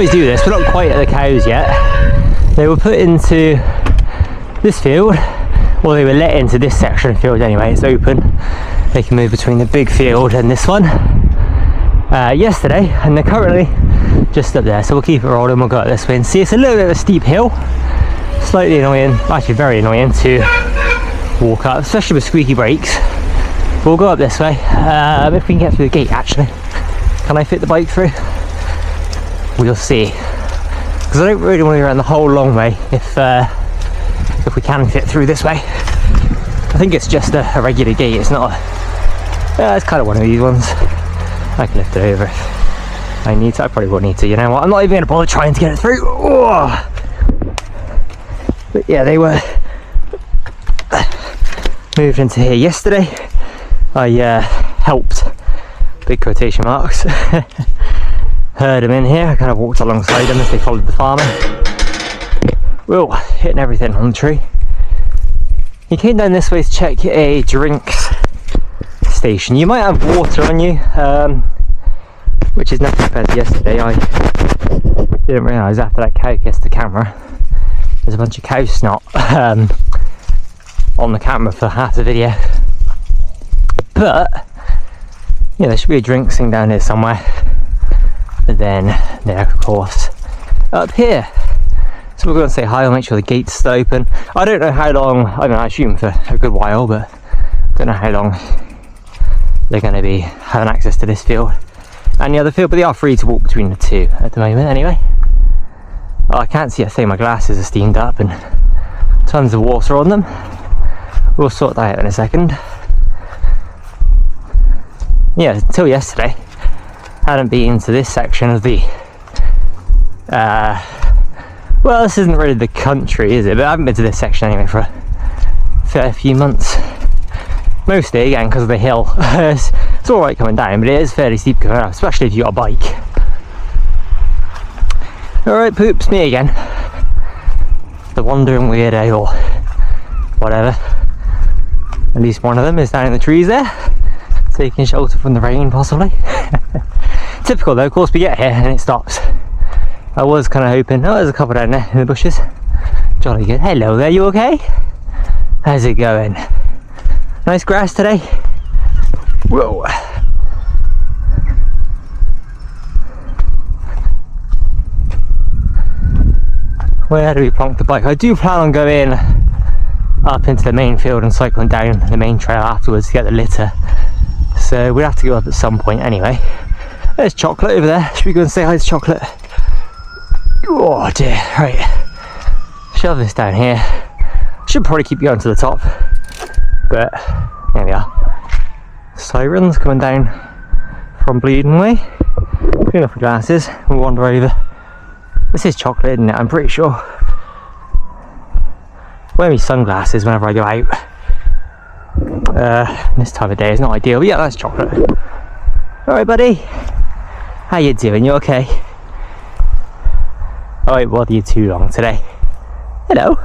always do this, we're not quite at the cows yet. They were put into this field, or they were let into this section of the field anyway, it's open. They can move between the big field and this one yesterday, and they're currently just up there, so we'll keep it rolling. We'll go up this way and see. It's a little bit of a steep hill, slightly annoying, actually very annoying to walk up, especially with squeaky brakes. We'll go up this way, if we can get through the gate actually. Can I fit the bike through? We'll see, because I don't really want to go around the whole long way if we can fit through this way. I think it's just a regular gate, it's not it's kind of one of these ones. I can lift it over if I need to. I probably won't need to, you know what, I'm not even going to bother trying to get it through. Oh. But yeah, they were moved into here yesterday. I helped, big quotation marks, heard them in here. I kind of walked alongside them as they followed the farmer. Whoa, hitting everything on the tree. He came down this way to check a drinks station. You might have water on you, which is nothing compared to yesterday. I didn't realise after that cow kissed the camera, there's a bunch of cow snot on the camera for half the video. But yeah, there should be a drinks thing down here somewhere. But then there, of course, up here. So we're going to say hi. I'll make sure the gate's still open. I don't know how long. I mean, I assume for a good while, but I don't know how long they're going to be having access to this field and the other field. But they are free to walk between the two at the moment, anyway. Oh, I can't see a thing. My glasses are steamed up and tons of water on them. We'll sort that out in a second. Yeah, until yesterday, I hadn't been to this section of the well, this isn't really the country, is it? But I haven't been to this section anyway for a fair few months. Mostly, again, because of the hill. It's alright coming down, but it is fairly steep going up, especially if you've got a bike. Alright, poops, me again. The wandering weirdo, or whatever. At least one of them is down in the trees there, taking shelter from the rain, possibly. Typical though, of course, we get here and it stops. I was kind of hoping. Oh, there's a couple down there in the bushes. Jolly good. Hello there, you okay? How's it going? Nice grass today? Whoa. Where do we plonk the bike? I do plan on going up into the main field and cycling down the main trail afterwards to get the litter. So we'll have to go up at some point anyway. There's Chocolate over there. Should we go and say hi to Chocolate? Oh dear, right. Shove this down here. Should probably keep going to the top. But there we are. Sirens coming down from Bleeding Way. Clean off the glasses, we'll wander over. This is Chocolate, isn't it? I'm pretty sure. Wear me sunglasses whenever I go out. This time of day is not ideal, but yeah, that's Chocolate. Alright buddy, how you doing? You okay? I won't bother you too long today. Hello,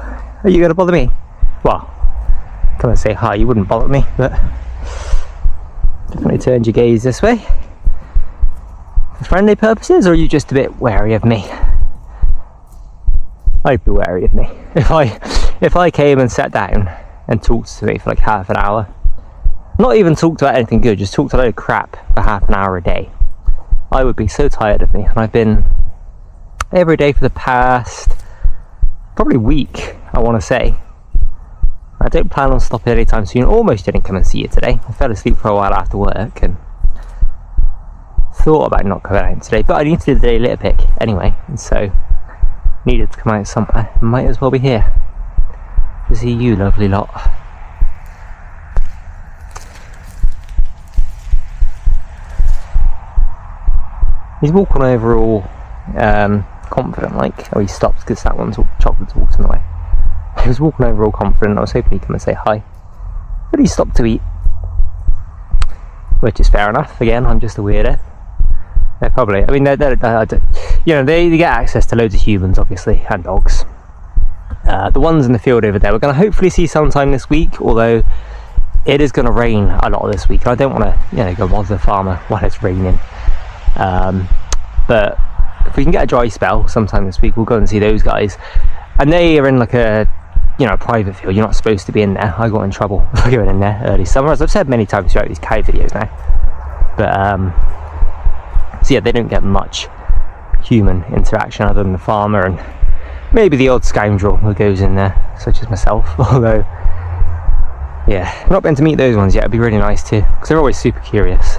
are you going to bother me? Well, come and say hi, you wouldn't bother me, but definitely turned your gaze this way. For friendly purposes, or are you just a bit wary of me? I'd be wary of me. If I came and sat down and talked to me for like half an hour, not even talked about anything good, just talked a load of crap for half an hour a day, I would be so tired of me. And I've been every day for the past probably week, I want to say. I don't plan on stopping anytime soon. Almost didn't come and see you today. I fell asleep for a while after work and thought about not coming out today, but I need to do the daily litter pick anyway, and so needed to come out somewhere. Might as well be here to see you lovely lot. He's walking over all confident like. Oh, he stopped because that one's Chocolate's walked in the way. He was walking over all confident. I was hoping he'd come and say hi, but he stopped to eat, which is fair enough. Again, I'm just a weirdo. They're probably, I mean, you know, they get access to loads of humans, obviously, and dogs. The ones in the field over there, we're going to hopefully see sometime this week, although it is going to rain a lot this week. I don't want to, you know, go bother the farmer while it's raining. But if we can get a dry spell sometime this week, we'll go and see those guys. And they are in like a, you know, a private field. You're not supposed to be in there. I got in trouble for going in there early summer, as I've said many times throughout these cow videos now. But so yeah, they don't get much human interaction other than the farmer and maybe the odd scoundrel who goes in there, such as myself. Although, yeah, I've not been to meet those ones yet. It'd be really nice too, because they're always super curious.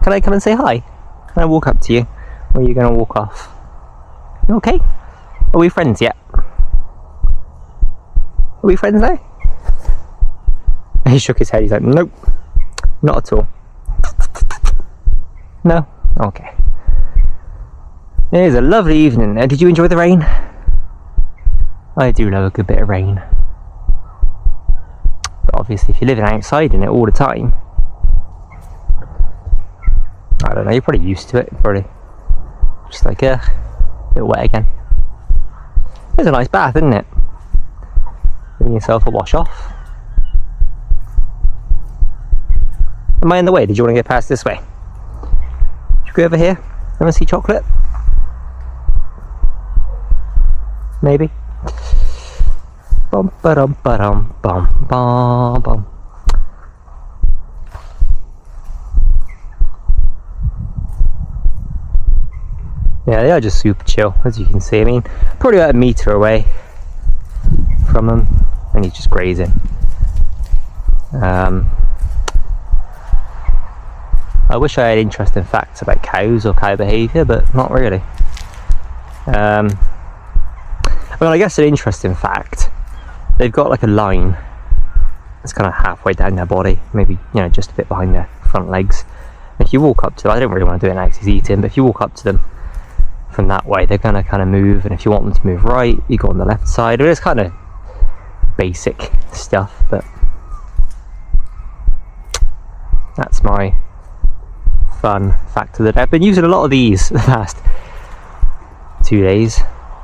Can I come and say hi? Can I walk up to you? Or are you going to walk off? You okay? Are we friends yet? Are we friends now? He shook his head. He's like, nope, not at all. No? Okay. It is a lovely evening. Did you enjoy the rain? I do love a good bit of rain. But obviously if you're living outside in it all the time, I don't know, you're probably used to it. Probably just like a bit wet again. It's a nice bath, isn't it? Giving yourself a wash off. Am I in the way? Did you want to get past this way? Should we go over here? Want to see chocolate? Maybe. Bum ba dum bum bum bum. Yeah, they are just super chill, as you can see. I mean, probably about a metre away from them, and he's just grazing. I wish I had interesting facts about cows or cow behaviour, but not really. Well, I guess an interesting fact, they've got like a line that's kind of halfway down their body, maybe, you know, just a bit behind their front legs. And if you walk up to them, I don't really want to do it now because he's eating, but if you walk up to them from that way, they're going to kind of move, and if you want them to move right, you go on the left side. It's kind of basic stuff, but that's my fun fact of the day. I've been using a lot of these the past 2 days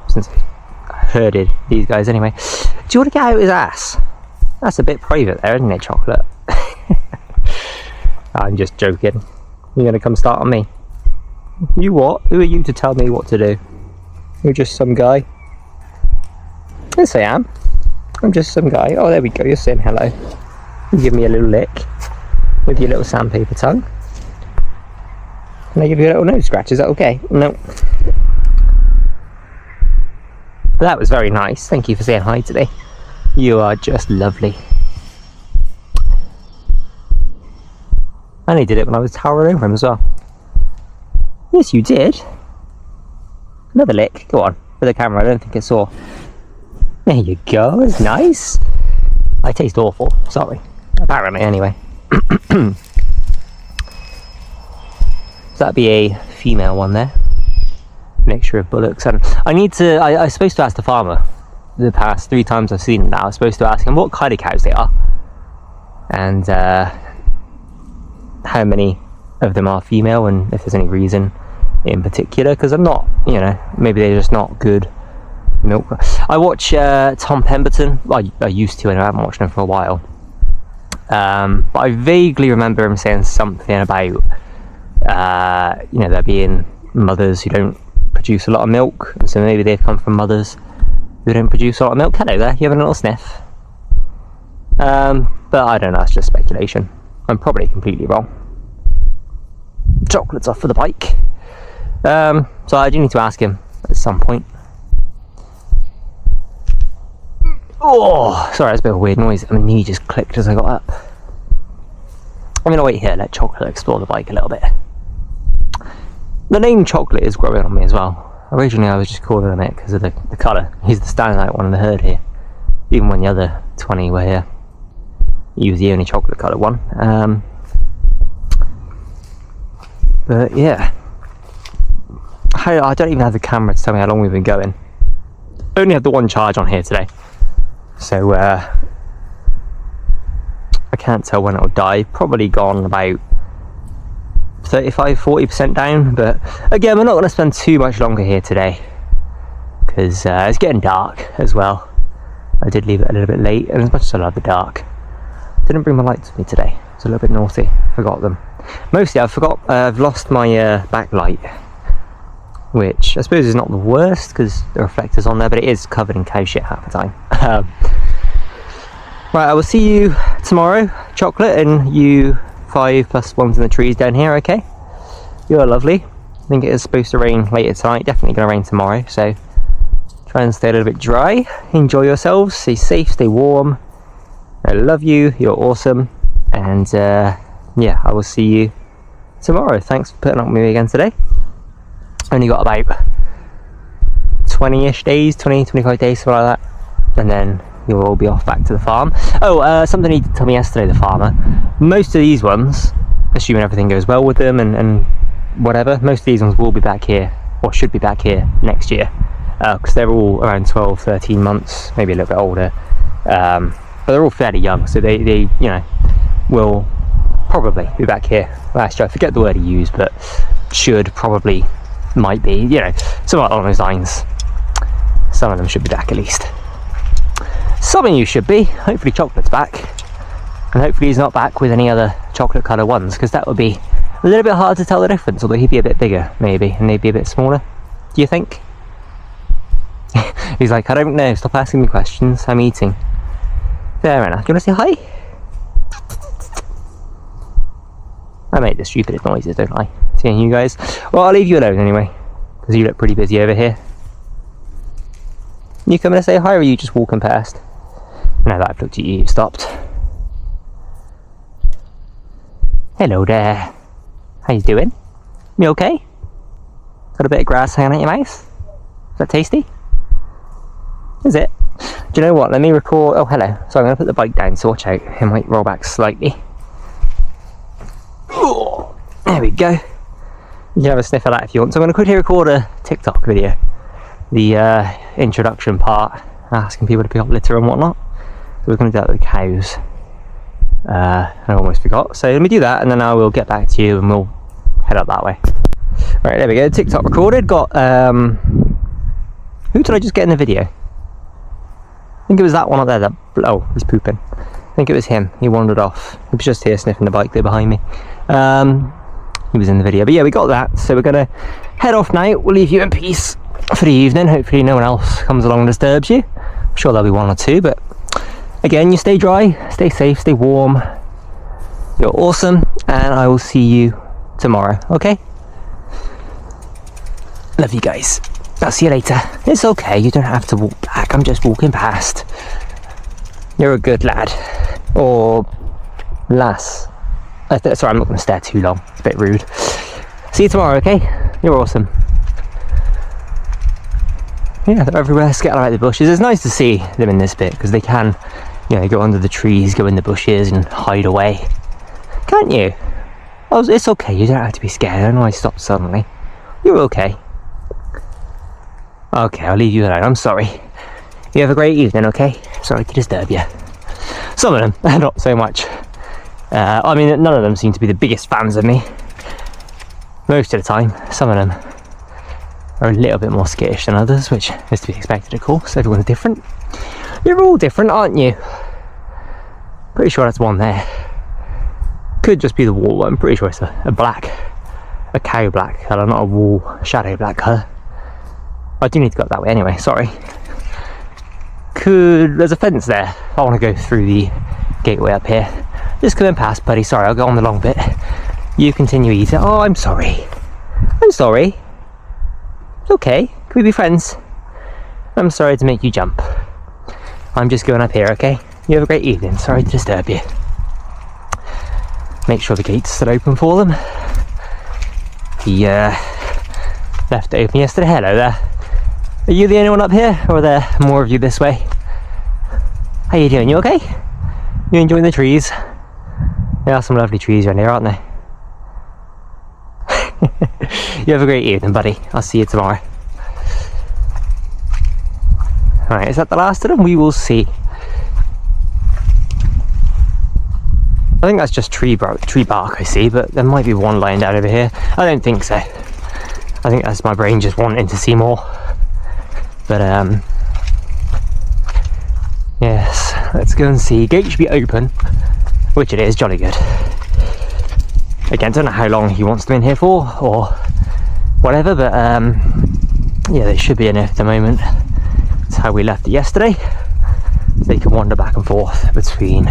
since I herded these guys anyway. Do you want to get out his ass? That's a bit private there, isn't it, Chocolate? I'm just joking. You're going to come start on me? You what? Who are you to tell me what to do? You're just some guy. Yes, I am. I'm just some guy. Oh, there we go. You're saying hello. You give me a little lick with your little sandpaper tongue. Can I give you a little nose scratch? Is that okay? No. That was very nice. Thank you for saying hi today. You are just lovely. I only did it when I was towering over him as well. Yes, you did. Another lick. Go on. For the camera, I don't think I saw. There you go. It's nice. I taste awful. Sorry. Apparently, anyway. So that'd be a female one there. Mixture of bullocks. And I need to. I was supposed to ask the farmer the past 3 times I've seen him now. I was supposed to ask him what kind of cows they are, and how many of them are female, and if there's any reason in particular, because I'm not, you know, maybe they're just not good milk. I watch Tom Pemberton. Well, I used to, and I haven't watched him for a while, but I vaguely remember him saying something about you know, there being mothers who don't produce a lot of milk, and so maybe they've come from mothers who don't produce a lot of milk. Hello there, you having a little sniff? But I don't know, it's just speculation. I'm probably completely wrong. Chocolate's off for the bike. So I do need to ask him at some point. Oh, sorry, that's a bit of a weird noise. My knee just clicked as I got up. I'm going to wait here, let Chocolate explore the bike a little bit. The name Chocolate is growing on me as well. Originally I was just calling him it because of the colour. He's the standout one in the herd here. Even when the other 20 were here, he was the only chocolate coloured one. But yeah, I don't even have the camera to tell me how long we've been going. I only have the one charge on here today, so I can't tell when it'll die. Probably gone about 35-40% down, but again, we're not going to spend too much longer here today because it's getting dark as well. I did leave it a little bit late, and as much as I love the dark, I didn't bring my lights with me today. It's a little bit naughty, forgot them. Mostly I've lost my backlight, which I suppose is not the worst because the reflector's on there, but it is covered in cow shit half the time. Right, I will see you tomorrow, Chocolate, and you 5 plus ones in the trees down here, okay? You are lovely. I think it is supposed to rain later tonight, definitely going to rain tomorrow, so try and stay a little bit dry. Enjoy yourselves, stay safe, stay warm. I love you, you're awesome, and yeah, I will see you tomorrow. Thanks for putting up with me again today. Only got about 20-ish days, 25 days, something like that, and then you'll all be off back to the farm. Oh, something he told me yesterday, the farmer. Most of these ones, assuming everything goes well with them and whatever, most of these ones will be back here, or should be back here next year, because they're all around 12, 13 months, maybe a little bit older, but they're all fairly young, so they you know, will probably be back here last year. I forget the word he used, but should, probably, might be, you know, somewhat along those lines. Some of them should be back at least. Some of you should be. Hopefully Chocolate's back, and hopefully he's not back with any other chocolate colour ones, because that would be a little bit hard to tell the difference, although he'd be a bit bigger maybe, and they'd be a bit smaller. Do you think? He's like, I don't know, stop asking me questions, I'm eating. Fair enough. Do you want to say hi? I make the stupidest noises, don't I? Seeing you guys. Well, I'll leave you alone anyway, because you look pretty busy over here. You coming to say hi, or are you just walking past? Now that I've looked at you, you've stopped. Hello there. How you doing? You okay? Got a bit of grass hanging out your mouth? Is that tasty? Is it? Do you know what? Let me record. Oh, hello. So I'm going to put the bike down, so watch out. It might roll back slightly. Oh, there we go. You can have a sniff of that if you want. So I'm going to quickly record a TikTok video. The introduction part, asking people to pick up litter and whatnot. So we're going to do that with the cows. I almost forgot. So let me do that, and then I will get back to you and we'll head up that way. Right, there we go. TikTok recorded. Got who did I just get in the video? I think it was that one up there. That, oh, he's pooping. I think it was him. He wandered off. He was just here sniffing the bike there behind me. He was in the video, but yeah, we got that. So we're gonna head off now. We'll leave you in peace for the evening. Hopefully no one else comes along and disturbs you. I'm sure there'll be one or two, but again, you stay dry, stay safe, stay warm. You're awesome, and I will see you tomorrow, okay? Love you guys. I'll see you later. It's okay, you don't have to walk back. I'm just walking past. You're a good lad. Or lass. Sorry, I'm not going to stare too long. It's a bit rude. See you tomorrow, okay? You're awesome. Yeah, they're everywhere, scattered out the bushes. It's nice to see them in this bit, because they can, you know, go under the trees, go in the bushes and hide away. Can't you? Oh, it's okay, you don't have to be scared. I don't know why I stopped suddenly. You're okay. Okay, I'll leave you alone. I'm sorry. You have a great evening, okay? Sorry to disturb you. Some of them, not so much. I mean, none of them seem to be the biggest fans of me. Most of the time, some of them are a little bit more skittish than others, which is to be expected, of course. Everyone's different. You're all different, aren't you? Pretty sure that's one there. Could just be the wall. I'm pretty sure it's a cow black colour, not a wall shadow black colour. I do need to go up that way anyway, sorry. There's a fence there. I want to go through the gateway up here. Just coming past, buddy. Sorry, I'll go on the long bit. You continue eating. Oh, I'm sorry. I'm sorry. It's okay. Can we be friends? I'm sorry to make you jump. I'm just going up here, okay? You have a great evening. Sorry to disturb you. Make sure the gate's still open for them. He left it open yesterday. Hello there. Are you the only one up here, or are there more of you this way? How you doing? You okay? You enjoying the trees? There are some lovely trees around here, aren't there? You have a great evening, buddy. I'll see you tomorrow. Alright, is that the last of them? We will see. I think that's just tree bark I see, but there might be one lying down over here. I don't think so. I think that's my brain just wanting to see more. But yes, let's go and see. Gate should be open, which it is, jolly good. Again, don't know how long he wants them in here for or whatever, but yeah, they should be in here at the moment. That's how we left it yesterday. So they can wander back and forth between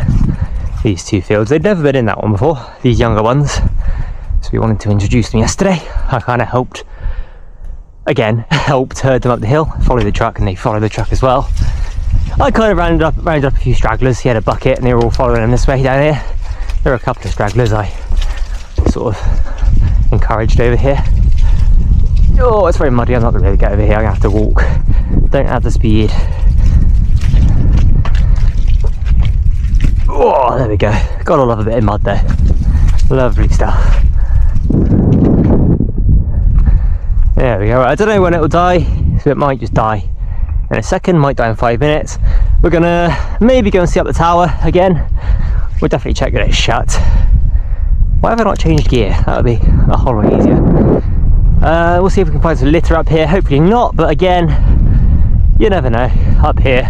these two fields. They'd never been in that one before, these younger ones. So we wanted to introduce them yesterday. I kind of helped herd them up the hill, follow the truck, and they followed the truck as well. I kind of rounded up a few stragglers. He had a bucket and they were all following him this way down here. There were a couple of stragglers I sort of encouraged over here. Oh, it's very muddy. I'm not going to be able to get over here. I'm going to have to walk. Don't have the speed. Oh, there we go. Gotta love a bit of mud there. Lovely stuff. There we go. Right, I don't know when it will die, so it might just die in a second, might die in 5 minutes. We're gonna maybe go and see up the tower again. We'll definitely check that it's shut. Why have I not changed gear? That would be a whole lot easier. We'll see if we can find some litter up here. Hopefully not, but again, you never know. Up here,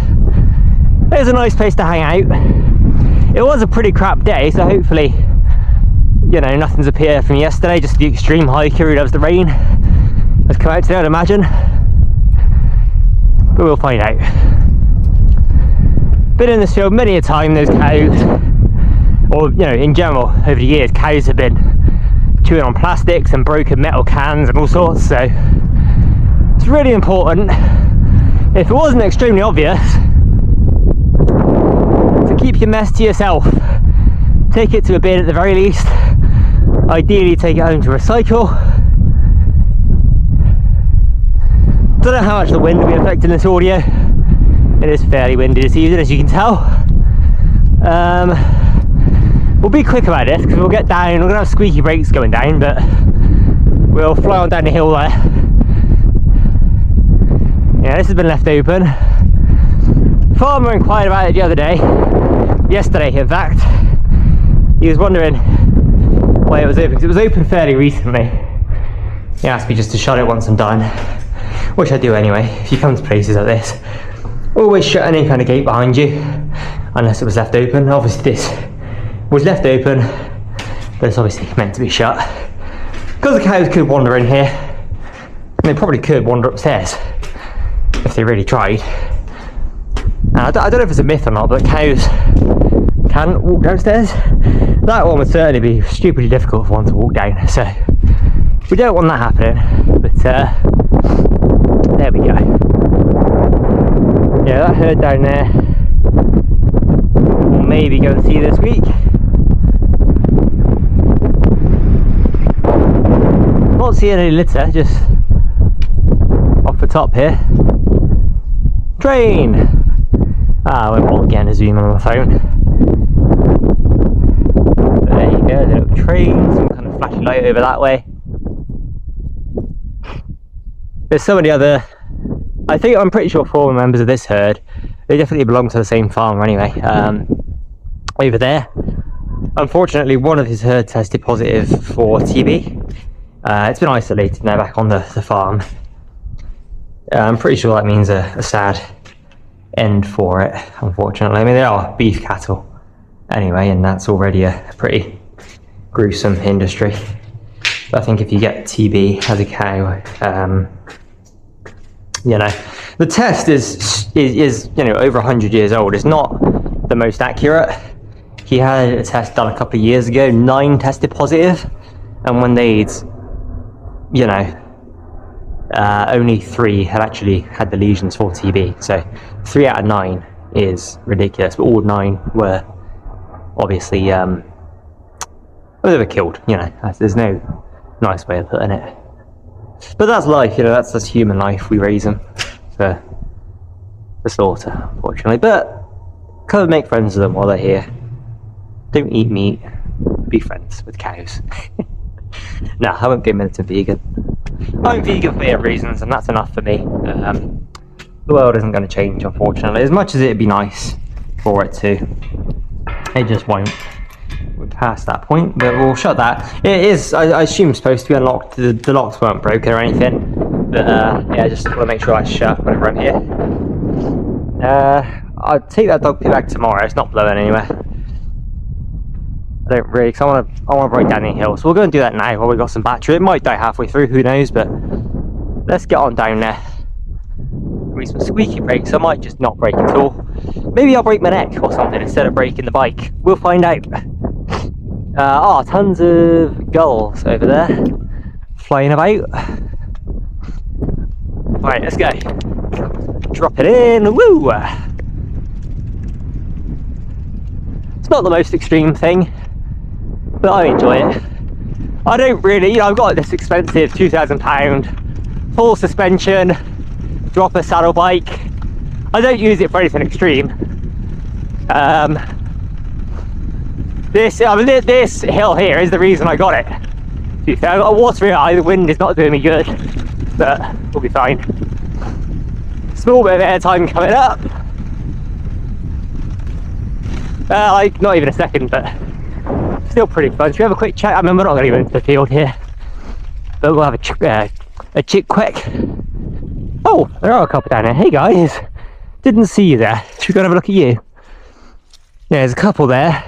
there's a nice place to hang out. It was a pretty crap day, so hopefully, you know, nothing's up here from yesterday. Just the extreme hiker who loves the rain has come out today, I'd imagine. But we'll find out. Been in this field many a time. Those cows, or you know, in general over the years, cows have been chewing on plastics and broken metal cans and all sorts. So it's really important, if it wasn't extremely obvious, to keep your mess to yourself. Take it to a bin at the very least. Ideally take it home to recycle. Don't know how much the wind will be affecting this audio. It is fairly windy this evening, as you can tell. We'll be quick about this because we'll get down. We're going to have squeaky brakes going down, but we'll fly on down the hill there. Yeah, this has been left open. Farmer inquired about it the other day, yesterday in fact. He was wondering why it was open, because it was open fairly recently. He asked me just to shut it once I'm done, which I do anyway. If you come to places like this, always shut any kind of gate behind you, unless it was left open. Obviously this was left open, but it's obviously meant to be shut, because the cows could wander in here, and they probably could wander upstairs if they really tried. And I don't know if it's a myth or not, but cows can walk downstairs. That one would certainly be stupidly difficult for one to walk down, so we don't want that happening. But there we go. Yeah, that herd down there we'll maybe go and see this week. Not seeing any litter, just off the top here. Train! I won't bother again to zoom on my phone. But there you go, the little train, some kind of flashing light over that way. There's some of the other, I'm pretty sure former members of this herd, they definitely belong to the same farmer anyway. Over there, unfortunately one of his herd tested positive for TB. It's been isolated now back on the farm. I'm pretty sure that means a sad end for it, unfortunately. I mean, they are beef cattle anyway, and that's already a pretty gruesome industry. But I think if you get TB as a cow, you know, the test is you know, over 100 years old. It's not the most accurate. He had a test done a couple of years ago, 9 tested positive, and when they'd, you know, only 3 had actually had the lesions for TB. So 3 out of 9 is ridiculous, but all 9 were obviously well, they were killed, you know. There's no nice way of putting it, but that's life, you know. That's human life. We raise them for slaughter, unfortunately, but come and make friends with them while they're here. Don't eat meat, be friends with cows. No, I won't go militant vegan. I'm vegan for their reasons, and that's enough for me. The world isn't going to change, unfortunately, as much as it'd be nice for it to. It just won't. We're past that point, but we'll shut that. It is, I assume, supposed to be unlocked. The locks weren't broken or anything, but yeah, I just want to make sure that's shut whenever I'm here. I'll take that dog pee back tomorrow. It's not blowing anywhere. I don't really, because I want to break down the hill. So we'll go and do that now while we got some battery. It might die halfway through, who knows, but let's get on down there. With some squeaky brakes, I might just not brake at all. Maybe I'll break my neck or something instead of breaking the bike. We'll find out. Tons of gulls over there flying about. Right, let's go. Drop it in. Woo! It's not the most extreme thing, but I enjoy it. I don't really, I've got this expensive £2,000 full suspension dropper saddle bike. I don't use it for anything extreme. This hill here is the reason I got it. I've got water in eye, the wind is not doing me good, but we'll be fine. Small bit of airtime coming up. Like not even a second, but still pretty fun. Should we have a quick chat? I mean, we're not going to go into the field here, but we'll have a chick quick. Oh, there are a couple down there. Hey guys, didn't see you there. Should we go and have a look at you? Yeah, there's a couple there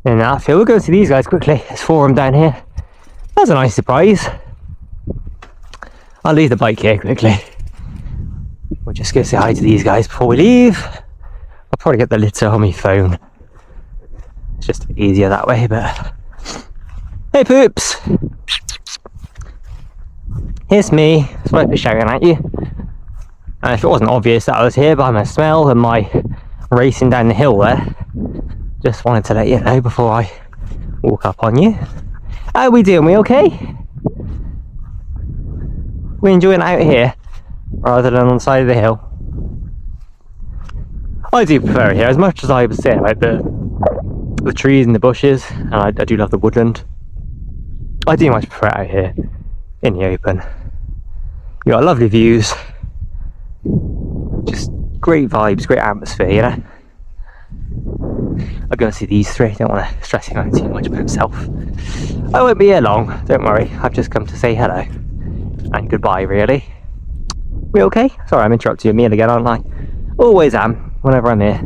in that field. We'll go and see these guys quickly. There's 4 of them down here. That's a nice surprise. I'll leave the bike here quickly. We'll just go say hi to these guys before we leave. I'll probably get the litter on my phone. It's just easier that way, but... Hey poops! It's me. It's worth shouting at you. And if it wasn't obvious that I was here by my smell and my racing down the hill there, just wanted to let you know before I walk up on you. How we doing? We okay? We enjoying it out here rather than on the side of the hill? I do prefer it here, as much as I was saying about the trees and the bushes, and I do love the woodland. I do much prefer it out here in the open. You got lovely views, just great vibes, great atmosphere, you know. I'll go and see these 3. Don't want to stress him out too much about himself. I won't be here long, don't worry. I've just come to say hello and goodbye, really. We okay? Sorry, I'm interrupting your meal again, aren't I? Always am, whenever I'm here.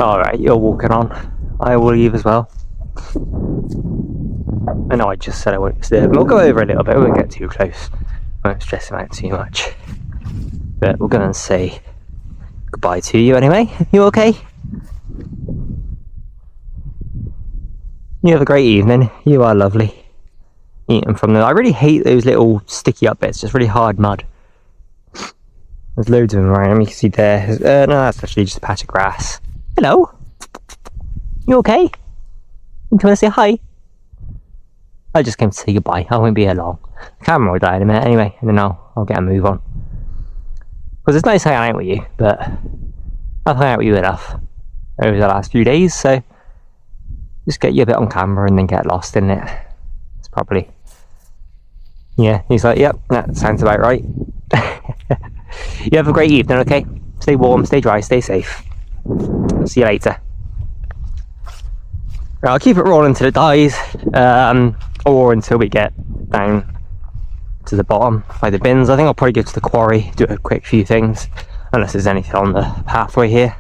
Alright, you're walking on. I will leave as well. I know I just said I won't disturb him. We'll go over a little bit, we won't get too close. I won't stress him out too much. But we'll go and say goodbye to you anyway. You okay? You have a great evening. You are lovely. Eating from them. I really hate those little sticky up bits, just really hard mud. There's loads of them around. You can see there. No, that's actually just a patch of grass. Hello? You okay? You come to say hi? I just came to say goodbye. I won't be here long. The camera will die in a minute anyway, and then I'll get a move on. Because it's nice hanging out with you, but I've hung out with you enough over the last few days, so just get you a bit on camera and then get lost in it. It's probably... Yeah, he's like, yep, that sounds about right. You have a great evening, okay? Stay warm, stay dry, stay safe. See you later. Right, I'll keep it rolling until it dies, or until we get down to the bottom by the bins. I think I'll probably go to the quarry, do a quick few things, unless there's anything on the pathway here.